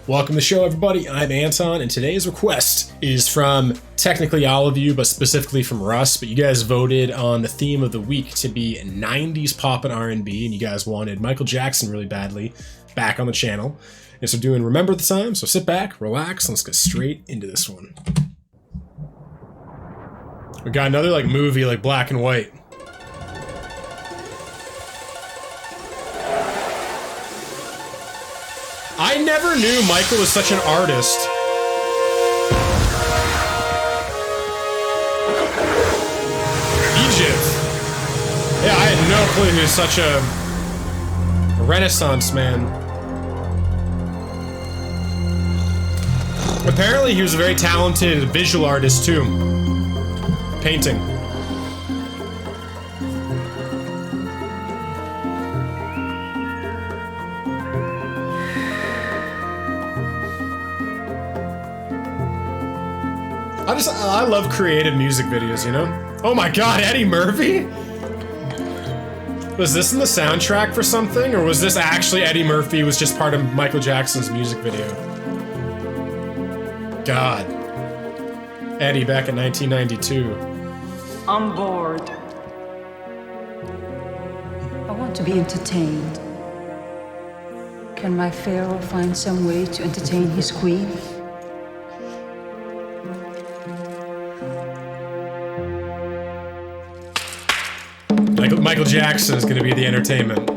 Welcome to the show, everybody. I'm Anton, and today's request is from technically all of you, but specifically from Russ. But you guys voted on the theme of the week to be 90s pop and R&B, and you guys wanted Michael Jackson really badly back on the channel. And so doing Remember the Time, so sit back, relax, and let's get straight into this one. We got another like movie, like black and white. I never knew Michael was such an artist. Egypt. Yeah, I had no clue he was such a Renaissance man. Apparently he was a very talented visual artist too. Painting. I love creative music videos, you know? Oh my god, Eddie Murphy? Was this in the soundtrack for something, or was this actually Eddie Murphy was just part of Michael Jackson's music video? God. Eddie back in 1992. I'm bored. I want to be entertained. Can my pharaoh find some way to entertain his queen? Michael Jackson is gonna be the entertainment.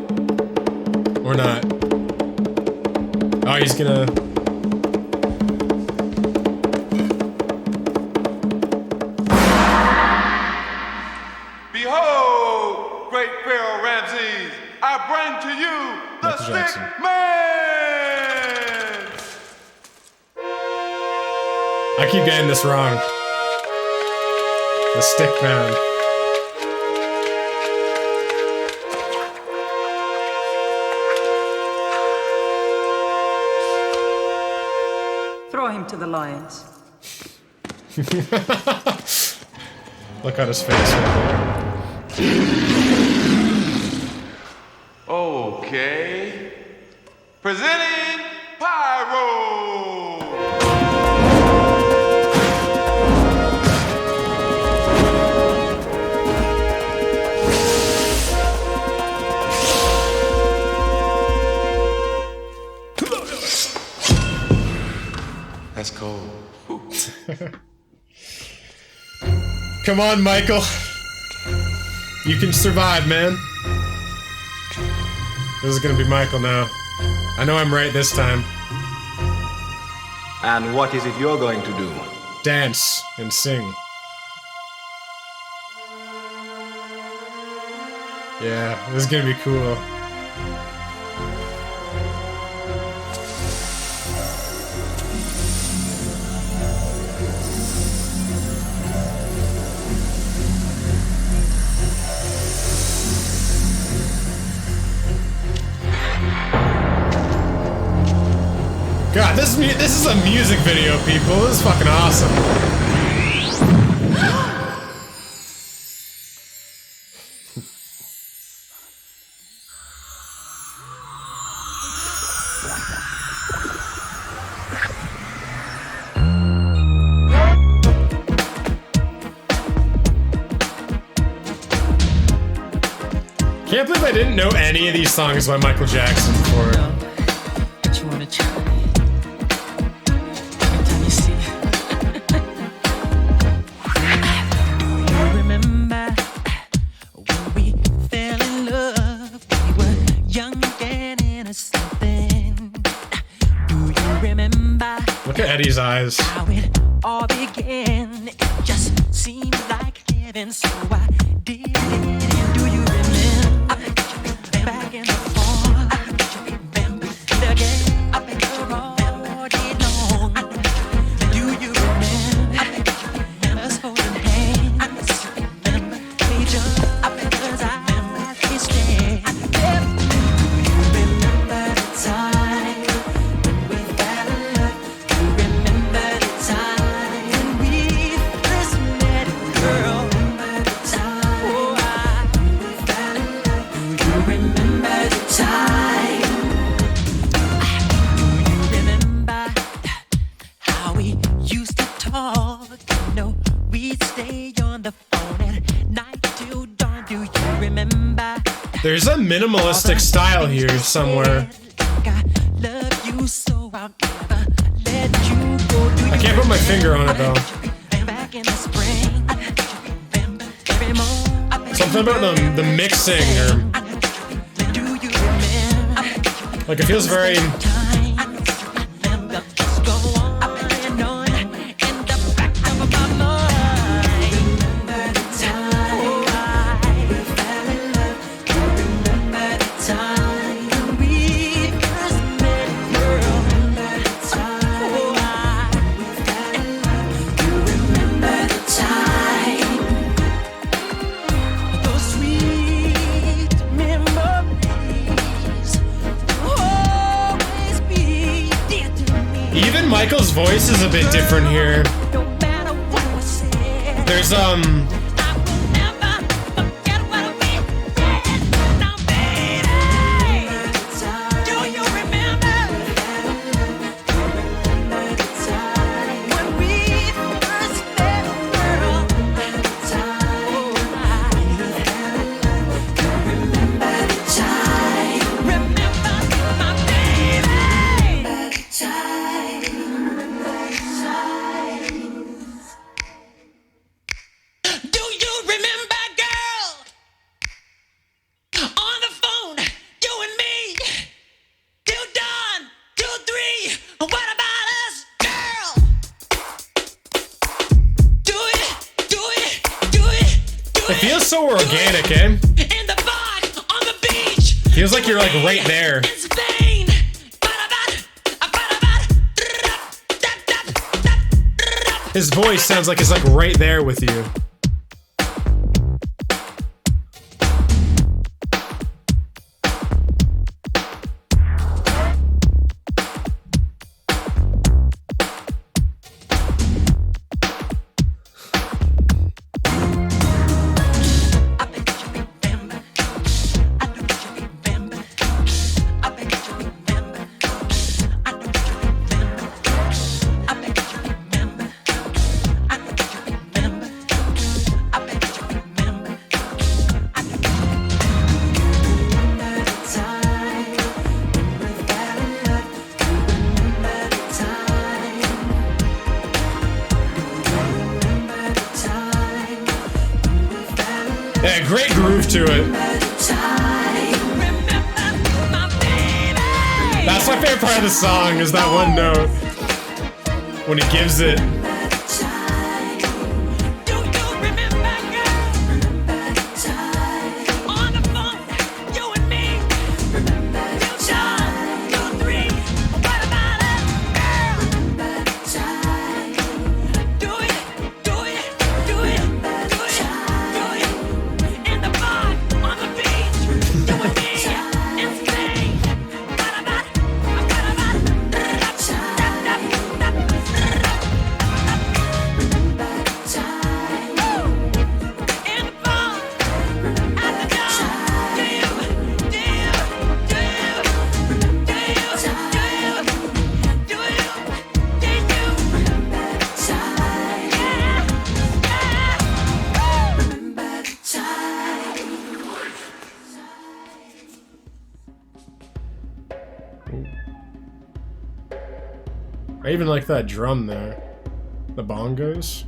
Or not. Oh, he's gonna... Behold, great Pharaoh Ramses, I bring to you the Michael Stick Jackson. Man! I keep getting this wrong. The Stick Man. Throw him to the lions. Look at his face right Okay. Presenting Pyro! That's cold. Come on, Michael. You can survive, man. This is gonna be Michael now. I know I'm right this time. And what is it you're going to do? Dance and sing. Yeah, this is gonna be cool. God, this is a music video, people. This is fucking awesome. Can't believe I didn't know any of these songs by Michael Jackson before. But you wanna try? Remember when we fell in love? We were young and innocent then. Do you remember Look at Eddie's eyes. how it all began? It just seemed like heaven, so I did it. And do you remember back in the fall? Remember the game all day long? Do you remember us holding hands? Remember we just as I stand. Do you remember the time when we fell in love? Do you remember the time when we first met, girl? Remember the time? Oh, I There's a minimalistic style here somewhere. I can't put my finger on it though. Something about the mixing or like it feels very even Michael's voice is a bit different here. There's it feels so organic, eh? Feels like you're like right there. His voice sounds like it's like right there with you. Yeah, great groove to it. That's my favorite part of the song, is that one note when he gives it. I even like that drum there. The bongos.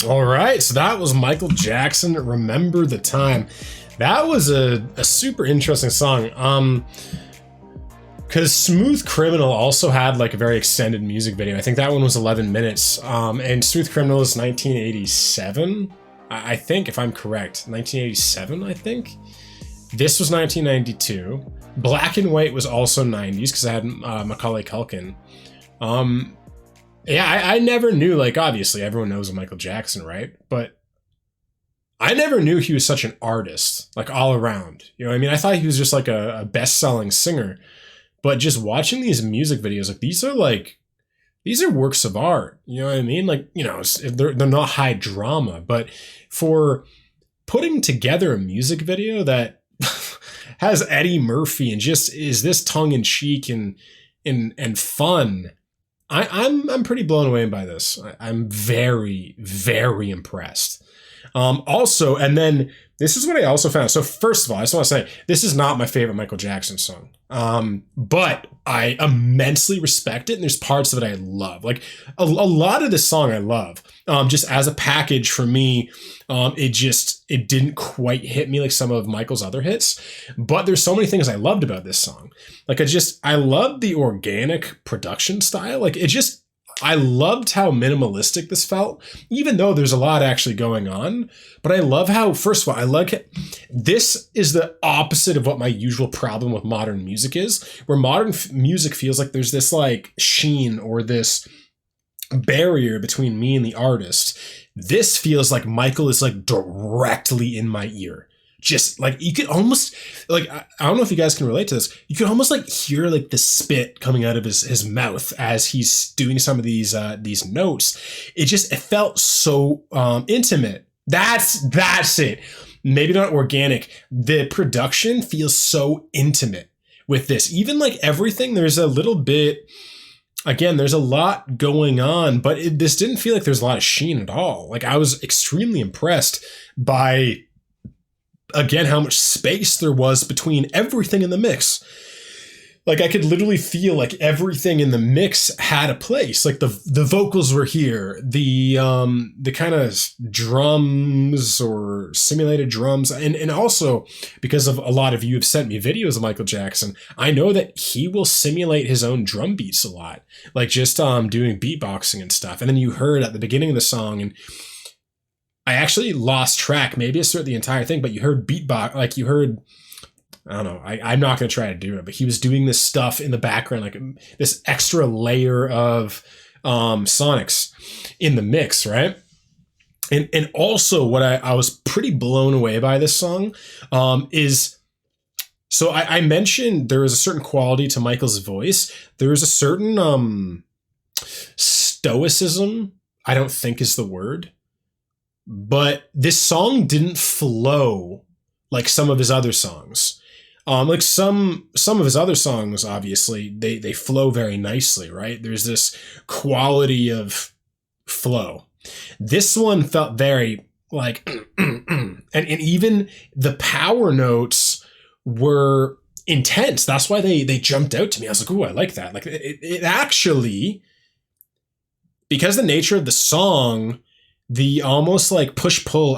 All right, so that was Michael Jackson, Remember the Time. That was a super interesting song. Because Smooth Criminal also had like a very extended music video. I think that one was 11 minutes. And Smooth Criminal is 1987, I think, if I'm correct. 1987, I think. This was 1992. Black and White was also 90s because I had Macaulay Culkin. Yeah, I never knew, like, obviously everyone knows Michael Jackson, right? But I never knew he was such an artist, like all around. You know what I mean? I thought he was just like a best-selling singer. But just watching these music videos, these are works of art. You know what I mean? Like, you know, they're not high drama, but for putting together a music video that has Eddie Murphy and just is this tongue-in-cheek and fun, I'm pretty blown away by this. I'm very, very impressed. Also, and then this is what I also found. So first of all, I just want to say this is not my favorite Michael Jackson song. But I immensely respect it, and there's parts of it I love. Like a lot of this song I love. Just as a package for me, it didn't quite hit me like some of Michael's other hits. But there's so many things I loved about this song. Like I loved the organic production style. Like I loved how minimalistic this felt, even though there's a lot actually going on. But I love how, first of all, I like it. This is the opposite of what my usual problem with modern music is, where modern music feels like there's this like sheen or this barrier between me and the artist. This feels like Michael is like directly in my ear. Just like you could almost like, I don't know if you guys can relate to this. You could almost like hear like the spit coming out of his mouth as he's doing some of these notes. It felt so intimate. That's it. Maybe not organic. The production feels so intimate with this. Even like everything, there's a little bit. Again, there's a lot going on, but this didn't feel like there's a lot of sheen at all. Like I was extremely impressed by, again, how much space there was between everything in the mix. Like I could literally feel like everything in the mix had a place. Like the vocals were here, the kind of drums or simulated drums, and also because of a lot of you have sent me videos of Michael Jackson, I know that he will simulate his own drum beats a lot, like just doing beatboxing and stuff. And then you heard at the beginning of the song, and I actually lost track. Maybe it's throughout the entire thing, but you heard beatbox, like you heard. I don't know. I'm not going to try to do it, but he was doing this stuff in the background, like this extra layer of sonics in the mix, right? And also what I was pretty blown away by this song is, so I mentioned there is a certain quality to Michael's voice. There is a certain stoicism, I don't think is the word, but this song didn't flow like some of his other songs. Like some of his other songs, obviously, they flow very nicely, right? There's this quality of flow. This one felt very like, and even the power notes were intense. That's why they jumped out to me. I was like, ooh, I like that. Like it actually, because the nature of the song, the almost like push-pull,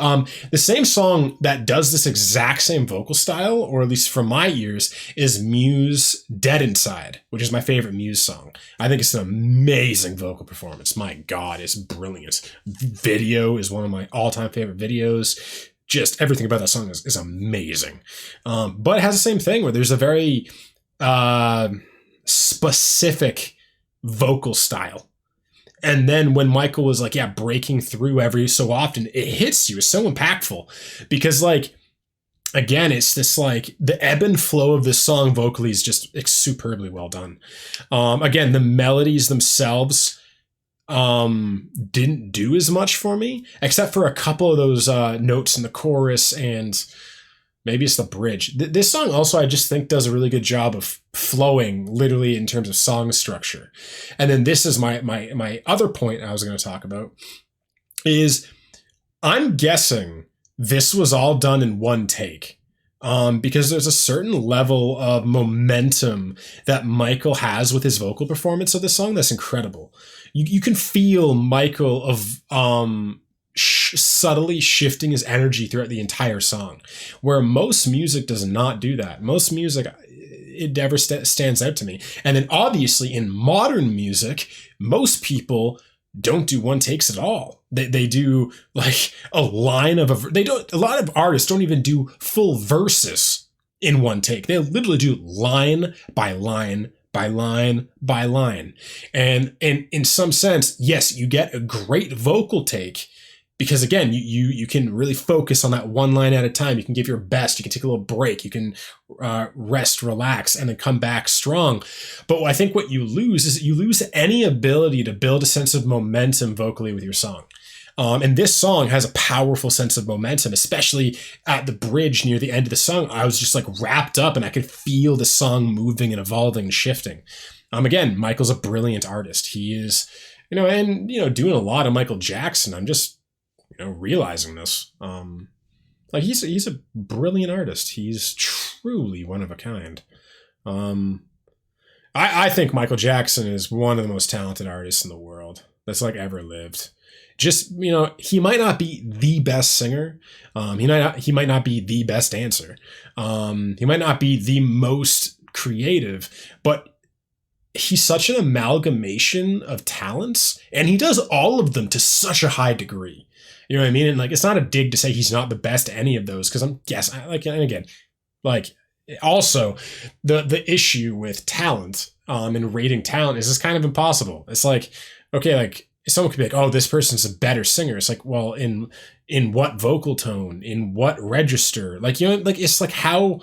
the same song that does this exact same vocal style, or at least from my ears, is Muse Dead Inside, which is my favorite Muse song. I think it's an amazing vocal performance. My God, it's brilliant. Video is one of my all-time favorite videos. Just everything about that song is amazing. But it has the same thing where there's a very specific vocal style. And then when Michael was like, breaking through every so often, it hits you. It's so impactful because, like, again, it's this like the ebb and flow of this song vocally is just superbly well done. Again, the melodies themselves didn't do as much for me, except for a couple of those notes in the chorus and maybe it's the bridge. This song also, I just think, does a really good job of flowing, literally in terms of song structure. And then this is my other point I was going to talk about is I'm guessing this was all done in one take. Because there's a certain level of momentum that Michael has with his vocal performance of this song that's incredible. You can feel Michael of subtly shifting his energy throughout the entire song, where most music does not do that. Most music, it never stands out to me. And then obviously in modern music, most people don't do one takes at all. They do like a line of a lot of artists don't even do full verses in one take. They literally do line by line by line by line. And in some sense, yes, you get a great vocal take because again, you can really focus on that one line at a time. You can give your best. You can take a little break. You can rest, relax, and then come back strong. But I think what you lose is you lose any ability to build a sense of momentum vocally with your song. And this song has a powerful sense of momentum, especially at the bridge near the end of the song. I was just like wrapped up and I could feel the song moving and evolving and shifting. Again, Michael's a brilliant artist. He is, doing a lot of Michael Jackson. I'm just, realizing this. He's a brilliant artist. He's truly one of a kind. I think Michael Jackson is one of the most talented artists in the world that's like ever lived. Just, he might not be the best singer. He might not be the best dancer. He might not be the most creative, but he's such an amalgamation of talents, and he does all of them to such a high degree. You know what I mean? And like, it's not a dig to say he's not the best at any of those, because I'm guessing, and again, also the issue with talent, and rating talent is kind of impossible. It's like, okay, like, someone could be like, oh, this person's a better singer. It's like, well, in what vocal tone, in what register? Like, it's like how,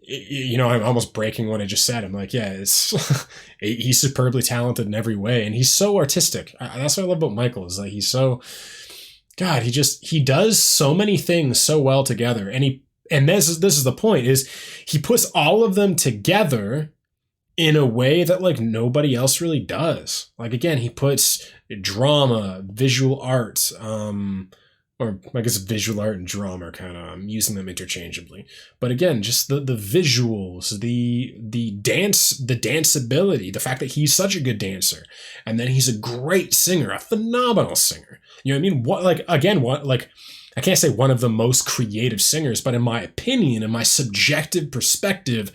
I'm almost breaking what I just said. I'm like, yeah, it's, he's superbly talented in every way. And he's so artistic. That's what I love about Michael, is like, he's so, God, he does so many things so well together. And this is the point, is he puts all of them together in a way that like nobody else really does. Like, again, he puts drama, visual art, or I guess visual art and drama are kind of, I'm using them interchangeably. But again, just the visuals, the danceability, the fact that he's such a good dancer, and then he's a great singer, a phenomenal singer. You know what I mean? I can't say one of the most creative singers, but in my opinion, in my subjective perspective,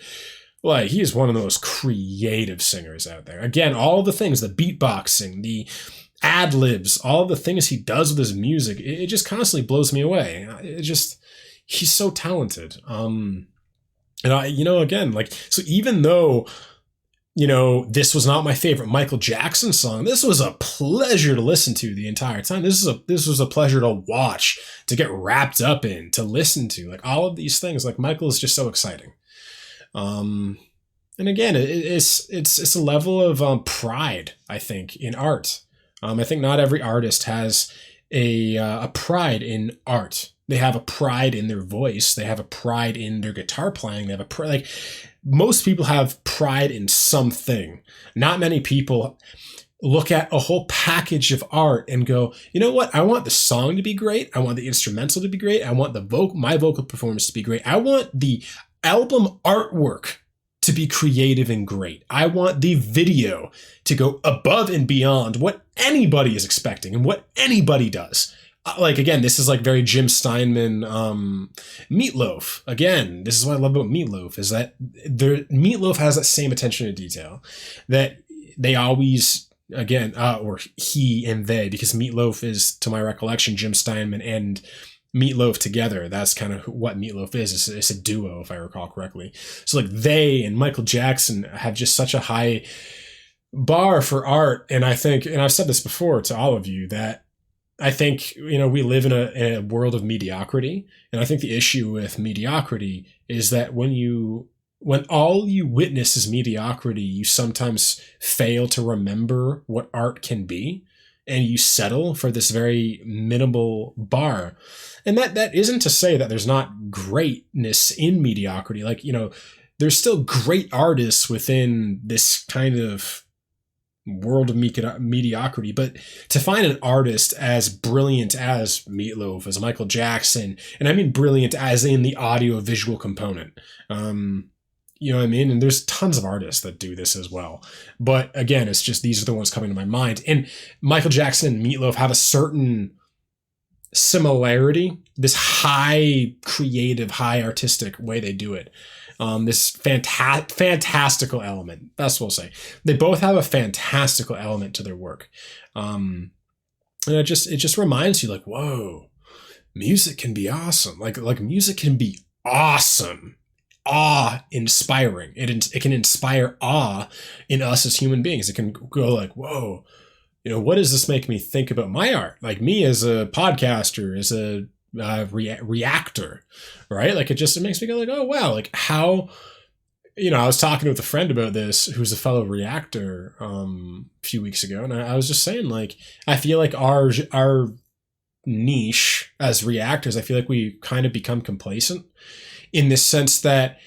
like, he is one of the most creative singers out there. Again, all the things, the beatboxing, the ad-libs, all the things he does with his music, it just constantly blows me away. He's so talented. And again, like, so even though, this was not my favorite Michael Jackson song, this was a pleasure to listen to the entire time. This was a pleasure to watch, to get wrapped up in, to listen to, like, all of these things. Like, Michael is just so exciting. And again, it's a level of pride, I think, in art. I think not every artist has a pride in art. They have a pride in their voice. They have a pride in their guitar playing. They have a pride, like, most people have pride in something. Not many people look at a whole package of art and go, you know what? I want the song to be great. I want the instrumental to be great. I want my vocal performance to be great. I want the album artwork to be creative and great. I want the video to go above and beyond what anybody is expecting and what anybody does. Like, again, this is like very Jim Steinman, Meatloaf. Again, this is what I love about Meatloaf, is that Meatloaf has that same attention to detail that they always, again, or he and they, because Meatloaf is, to my recollection, Jim Steinman and Meatloaf together. That's kind of what Meatloaf is. It's a duo, if I recall correctly. So like, they and Michael Jackson have just such a high bar for art. And I think, and I've said this before to all of you, that I think, we live in a world of mediocrity. And I think the issue with mediocrity is that when all you witness is mediocrity, you sometimes fail to remember what art can be, and you settle for this very minimal bar. And that isn't to say that there's not greatness in mediocrity. Like, there's still great artists within this kind of world of mediocrity, but to find an artist as brilliant as Meatloaf, as Michael Jackson, and I mean brilliant as in the audio visual component, you know what I mean? And there's tons of artists that do this as well. But again, it's just, these are the ones coming to my mind. And Michael Jackson and Meatloaf have a certain similarity, this high creative, high artistic way they do it. This fantastical element. That's what we'll say. They both have a fantastical element to their work. And it just reminds you, like, whoa, music can be awesome. Like music can be awesome. Awe-inspiring. It can inspire awe in us as human beings. It can go like, whoa, what does this make me think about my art? Like me as a podcaster, as a reactor, right? Like it makes me go like, oh wow, like how, I was talking with a friend about this who's a fellow reactor a few weeks ago, and I was just saying, like, I feel like our niche as reactors, I feel like we kind of become complacent in the sense that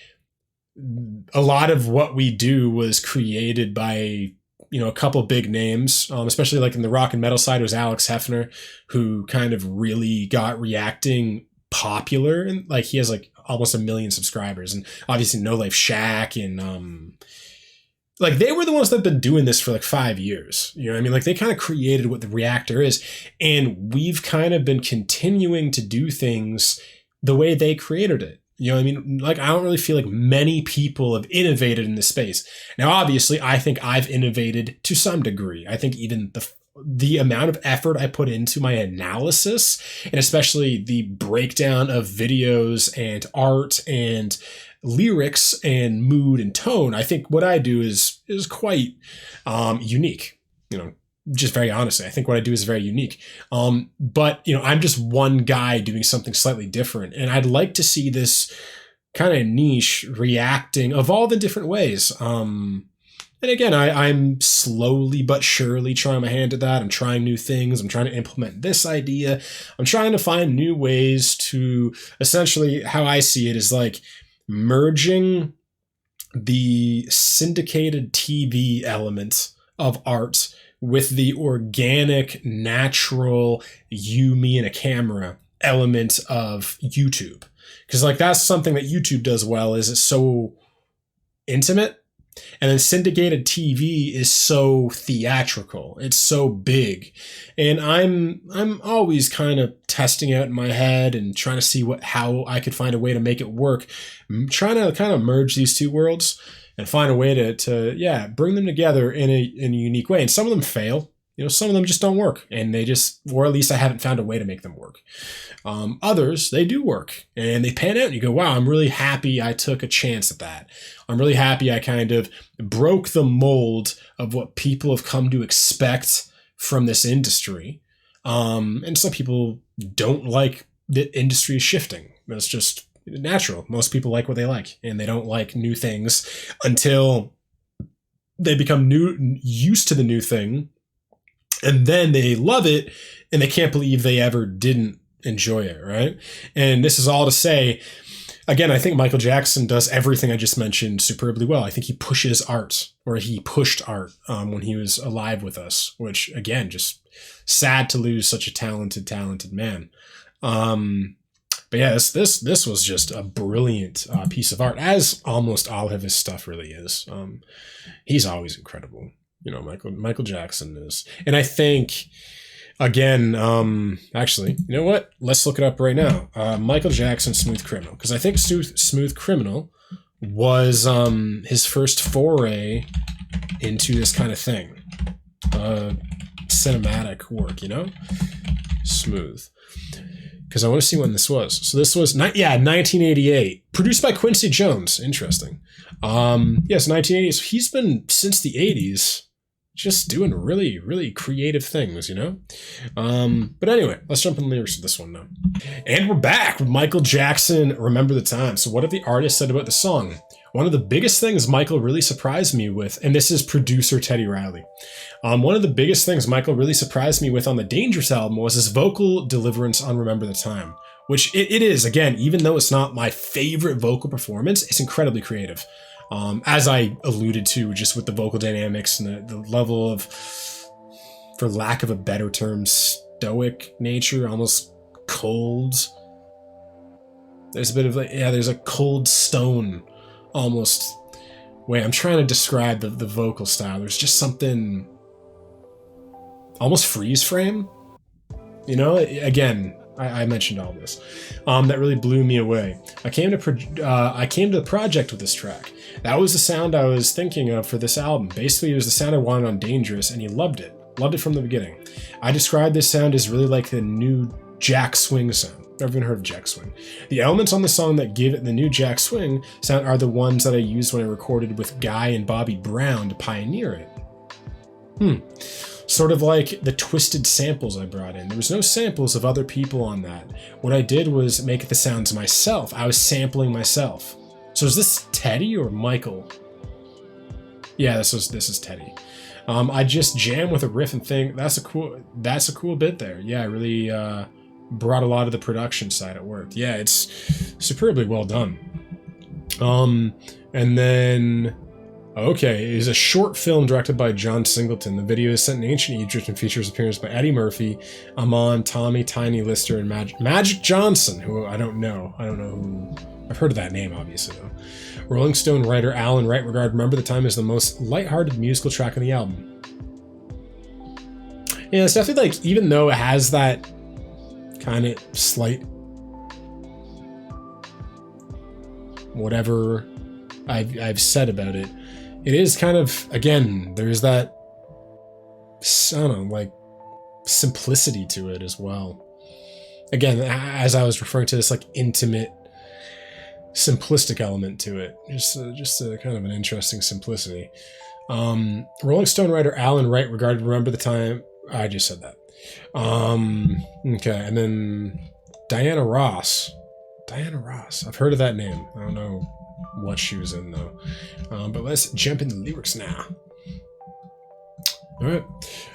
a lot of what we do was created by a couple big names, especially like in the rock and metal side, it was Alex Hefner, who kind of really got reacting popular, and like he has like almost 1 million subscribers, and obviously No Life Shack, and like they were the ones that have been doing this for like 5 years. You know what I mean? Like they kind of created what the reactor is, and we've kind of been continuing to do things the way they created it. You know what I mean? Like, I don't really feel like many people have innovated in this space. Now, obviously, I think I've innovated to some degree. I think even the amount of effort I put into my analysis, and especially the breakdown of videos and art and lyrics and mood and tone, I think what I do is quite unique. Just very honestly, I think what I do is very unique. But I'm just one guy doing something slightly different, and I'd like to see this kind of niche reacting evolve in different ways. And again, I'm slowly but surely trying my hand at that. I'm trying new things. I'm trying to implement this idea. I'm trying to find new ways to, essentially, how I see it is like merging the syndicated TV element of art with the organic, natural, you, me, and a camera element of YouTube. Because like that's something that YouTube does well, is it's so intimate. And then syndicated TV is so theatrical. It's so big. And I'm always kind of testing out in my head and trying to see how I could find a way to make it work. I'm trying to kind of merge these two worlds and find a way to bring them together in a unique way. And some of them fail. Some of them just don't work, and or at least I haven't found a way to make them work. Others, they do work, and they pan out, and you go, wow, I'm really happy I took a chance at that. I'm really happy I kind of broke the mold of what people have come to expect from this industry. And some people don't like the industry shifting. That's just natural. Most people like what they like, and they don't like new things until they become used to the new thing, and then they love it, and they can't believe they ever didn't enjoy it, right? And this is all to say, again, I think Michael Jackson does everything I just mentioned superbly well. I think he pushes art, or he pushed art when he was alive with us, which, again, just sad to lose such a talented man. But yeah, this was just a brilliant piece of art, as almost all of his stuff really is. He's always incredible. Michael Jackson is. And I think, again, actually, you know what? Let's look it up right now. Michael Jackson, Smooth Criminal. Because I think Smooth Criminal was his first foray into this kind of thing. Cinematic work, Smooth. Because I want to see when this was. So this was, 1988. Produced by Quincy Jones. Interesting. Yes, 1980s. So he's been, since the 80s, just doing really, really creative things, But anyway, let's jump in the lyrics of this one now. And we're back with Michael Jackson, Remember the Time. So what have the artist said about the song? One of the biggest things Michael really surprised me with, and this is producer Teddy Riley. One of the biggest things Michael really surprised me with on the Dangerous album was his vocal deliverance on Remember the Time, which it is, again, even though it's not my favorite vocal performance, it's incredibly creative. As I alluded to, just with the vocal dynamics and the level of, for lack of a better term, stoic nature, almost cold. There's a bit of there's a cold stone almost way. I'm trying to describe the vocal style. There's just something almost freeze frame, again, I mentioned all this, that really blew me away. I came to the project with this track. That was the sound I was thinking of for this album. Basically, it was the sound I wanted on Dangerous, and he loved it from the beginning. I described this sound as really like the new Jack Swing sound. Never even heard of Jack Swing. The elements on the song that give it the new Jack Swing sound are the ones that I used when I recorded with Guy and Bobby Brown to pioneer it. sort of like the twisted samples I brought in. There was no samples of other people on that. What I did was make the sounds myself. I was sampling myself. So is this Teddy or Michael? Yeah, this is Teddy. I just jam with a riff and think that's a cool bit there. Yeah, I really brought a lot of the production side. It worked. Yeah, it's superbly well done. And then, okay, it is a short film directed by John Singleton. The video is set in ancient Egypt and features appearance by Eddie Murphy, Amon, Tommy, Tiny Lister, and Magic Johnson, who I don't know who. I've heard of that name, obviously, though. Rolling Stone writer Alan Wright regarded Remember the Time as the most lighthearted musical track on the album. Yeah, it's definitely like, even though it has that kind of slight whatever I've said about it, it is kind of, again, there's that, I don't know, like, simplicity to it as well. Again, as I was referring to this, like, intimate, simplistic element to it. Just a kind of an interesting simplicity. Rolling Stone writer Alan Wright regarded Remember the Time, I just said that. Okay, and then Diana Ross. I've heard of that name. I don't know what she was in though. But let's jump into the lyrics now. All right.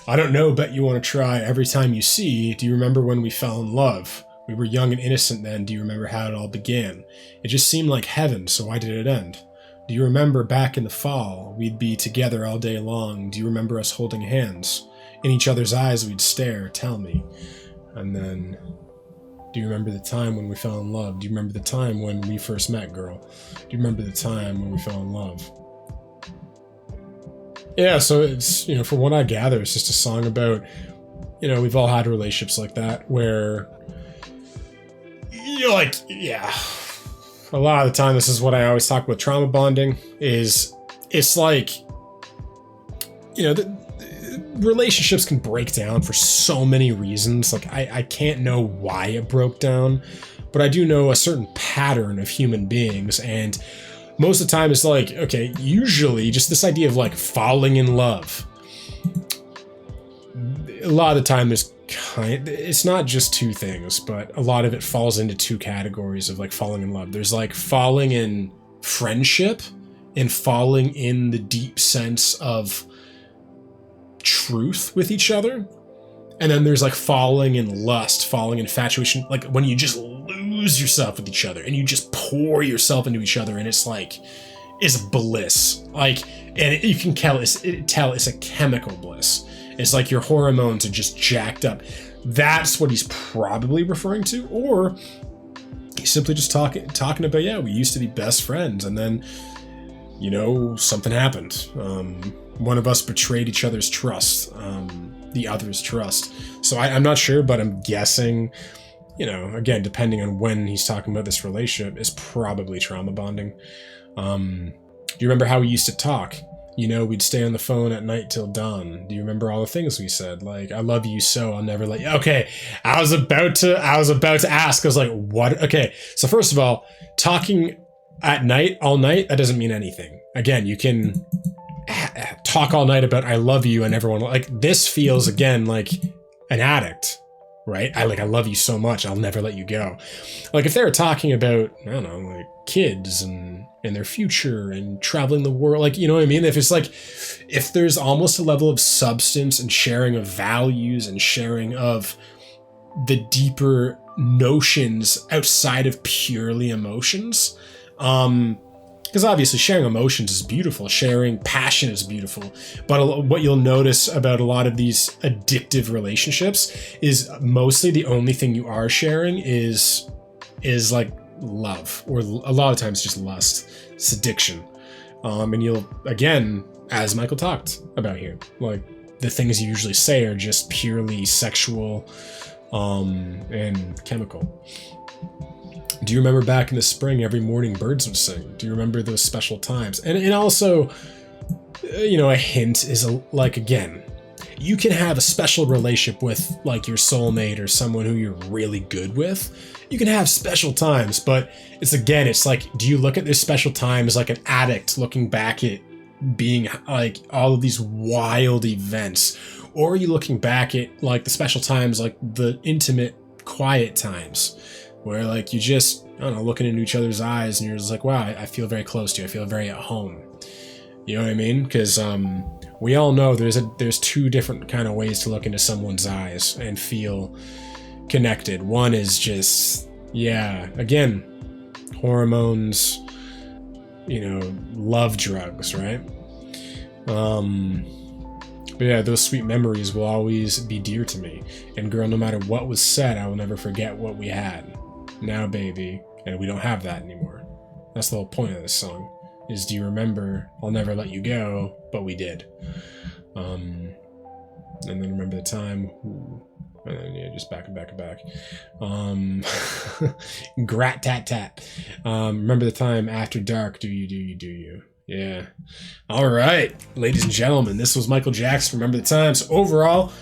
I don't know, bet you want to try. Every time you see, do you remember when we fell in love? We were young and innocent then. Do you remember how it all began? It just seemed like heaven, so why did it end? Do you remember back in the fall, we'd be together all day long? Do you remember us holding hands? In each other's eyes we'd stare, tell me. And then, do you remember the time when we fell in love? Do you remember the time when we first met, girl? Do you remember the time when we fell in love? Yeah, so it's, you know, from what I gather, it's just a song about, you know, we've all had relationships like that where you're like, yeah. A lot of the time, this is what I always talk about trauma bonding, is it's like, you know, relationships can break down for so many reasons. Like, I can't know why it broke down, but I do know a certain pattern of human beings, and most of the time it's like, okay, usually just this idea of like falling in love. A lot of the time it's not just two things, but a lot of it falls into two categories of like falling in love. There's like falling in friendship and falling in the deep sense of truth with each other. And then there's like falling in lust, falling in infatuation, like when you just lose yourself with each other and you just pour yourself into each other, and it's like, it's bliss. Like, and you can tell it's a chemical bliss. It's like your hormones are just jacked up. That's what he's probably referring to. Or he's simply just talking about, yeah, we used to be best friends, and then, you know, something happened. One of us betrayed each other's trust, the other's trust. So I'm not sure, but I'm guessing, you know, again, depending on when he's talking about this relationship, is probably trauma bonding. Do you remember how we used to talk? You know, we'd stay on the phone at night till dawn. Do you remember all the things we said? Like, I love you so, I'll never let you. Okay, I was about to ask. I was like, what? Okay, so first of all, talking at night, all night, that doesn't mean anything. Again, you can talk all night about I love you, and everyone, like, this feels again like an addict, right? I love you so much, I'll never let you go. Like, if they were talking about, I don't know, like kids and their future and traveling the world, like, you know what I mean? If it's like, if there's almost a level of substance and sharing of values and sharing of the deeper notions outside of purely emotions, because obviously sharing emotions is beautiful, sharing passion is beautiful, but what you'll notice about a lot of these addictive relationships is mostly the only thing you are sharing is like love, or a lot of times just lust. It's addiction. And you'll, again, as Michael talked about here, like, the things you usually say are just purely sexual and chemical. Do you remember back in the spring, every morning birds would sing? Do you remember those special times? And also, you know, a hint is like, again, you can have a special relationship with like your soulmate or someone who you're really good with. You can have special times, but it's like, do you look at this special time as like an addict looking back at being like all of these wild events Or are you looking back at like the special times, like the intimate, quiet times where like you just, I don't know, looking into each other's eyes and you're just like, wow, I feel very close to you. I feel very at home. You know what I mean? Because we all know there's two different kind of ways to look into someone's eyes and feel connected. One is just, yeah, again, hormones, you know, love drugs, right? But yeah, those sweet memories will always be dear to me. And girl, no matter what was said, I will never forget what we had. Now, baby, and we don't have that anymore. That's the whole point of this song. Is, do you remember? I'll never let you go, but we did. And then remember the time. Ooh, and then yeah, just back. Grat tat tat. Remember the time after dark. Do you? Yeah. All right, ladies and gentlemen, this was Michael Jackson. Remember the Times. Overall,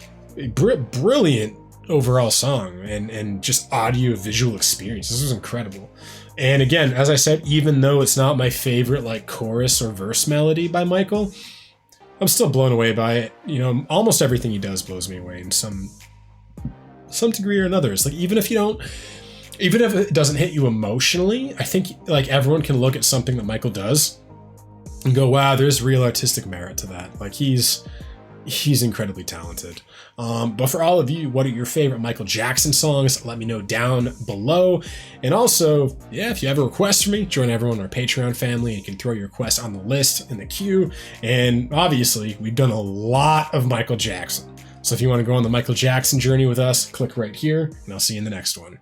brilliant overall song and just audio visual experience. This was incredible. And again, as I said, even though it's not my favorite like chorus or verse melody by Michael, I'm still blown away by it. You know, almost everything he does blows me away in some degree or another. It's like even if it doesn't hit you emotionally, I think like everyone can look at something that Michael does and go, wow, there's real artistic merit to that. Like he's incredibly talented. But for all of you, what are your favorite Michael Jackson songs? Let me know down below. And also, yeah, if you have a request for me, join everyone in our Patreon family. You can throw your request on the list in the queue. And obviously, we've done a lot of Michael Jackson. So if you want to go on the Michael Jackson journey with us, click right here, and I'll see you in the next one.